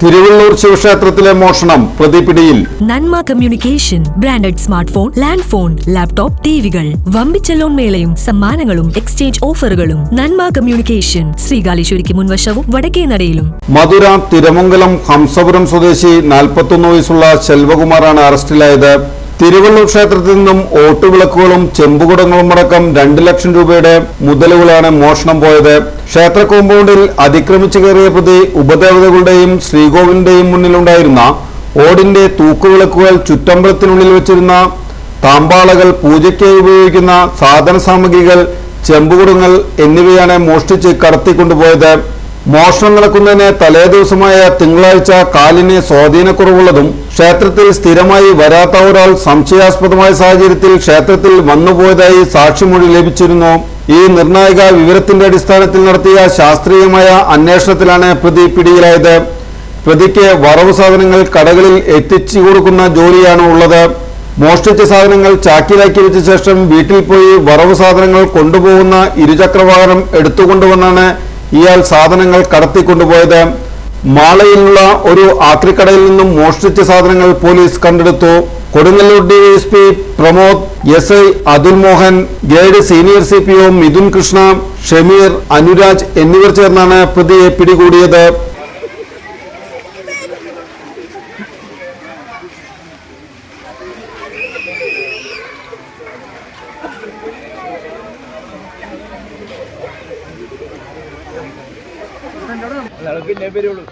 തിരുവള്ളൂർ ശിവക്ഷേത്രത്തിലെ മോഷണം, പ്രതി പിടിയിൽ. Nanma communication branded smart phone, land phone, laptop, ടിവികൾ, വമ്പിച്ച ലോൺ മേളയും സമ്മാനങ്ങളും എക്സ്ചേഞ്ച് ഓഫറുകളും. നന്മ കമ്മ്യൂണിക്കേഷൻ, ശ്രീകാലേശ്വരിക്ക് മുൻവശവും വടക്കേനടയിലും. മധുര തിരുമംഗലം ഹംസപുരം സ്വദേശി 41 വയസ്സുള്ള ശെൽവകുമാറാണ് അറസ്റ്റിലായത്. തിരുവള്ളൂർ ക്ഷേത്രത്തിൽ നിന്നും ഓട്ടുവിളക്കുകളും ചെമ്പുകുടങ്ങളും അടക്കം 2 ലക്ഷം രൂപയുടെ മുതലുകളാണ് മോഷണം പോയത്. ക്ഷേത്ര കോമ്പൗണ്ടിൽ അതിക്രമിച്ചു കയറിയ പ്രതി ഉപദേവതകളുടെയും ശ്രീകോവിലിന്റെയും മുന്നിലുണ്ടായിരുന്ന ഓടിന്റെ തൂക്കുവിളക്കുകൾ, ചുറ്റമ്പലത്തിനുള്ളിൽ വെച്ചിരുന്ന താമ്പാളകൾ, പൂജയ്ക്കായി ഉപയോഗിക്കുന്ന സാധന സാമഗ്രികൾ, ചെമ്പുകുടങ്ങൾ എന്നിവയാണ് മോഷ്ടിച്ച് കടത്തിക്കൊണ്ടുപോയത്. മോഷണം നടക്കുന്നതിന് തലേ ദിവസമായ തിങ്കളാഴ്ച കാലിന് സ്വാധീനക്കുറവുള്ളതും ക്ഷേത്രത്തിൽ സ്ഥിരമായി വരാത്ത ഒരാൾ സംശയാസ്പദമായ സാഹചര്യത്തിൽ ക്ഷേത്രത്തിൽ വന്നുപോയതായി സാക്ഷിമൊഴി ലഭിച്ചിരുന്നു. ഈ നിർണായക വിവരത്തിന്റെ അടിസ്ഥാനത്തിൽ നടത്തിയ ശാസ്ത്രീയമായ അന്വേഷണത്തിലാണ് പ്രതി പിടിയിലായത്. പ്രതിക്ക് വറവ് സാധനങ്ങൾ കടകളിൽ എത്തിച്ചു കൊടുക്കുന്ന ജോലിയാണ് ഉള്ളത്. മോഷ്ടിച്ച സാധനങ്ങൾ ചാക്കിലാക്കി വെച്ച ശേഷം വീട്ടിൽ പോയി വറവ് സാധനങ്ങൾ കൊണ്ടുപോകുന്ന ഇരുചക്രവാഹനം എടുത്തുകൊണ്ടുവന്നാണ് ഇയാൾ സാധനങ്ങൾ കടത്തിക്കൊണ്ടുപോയത്. മാളയിലുള്ള ഒരു ആക്രിക്കടയിൽ നിന്നും മോഷ്ടിച്ച സാധനങ്ങൾ പോലീസ് കണ്ടെടുത്തു. Kodungallur DYSP Pramod, SI Athul Mohan, guide senior CPO Mithun Krishna, Shameer, Anuraj എന്നിവർ ചേർന്നാണ് പ്രതിയെ പിടികൂടിയത്. പിന്നെ വരുള്ളൂ.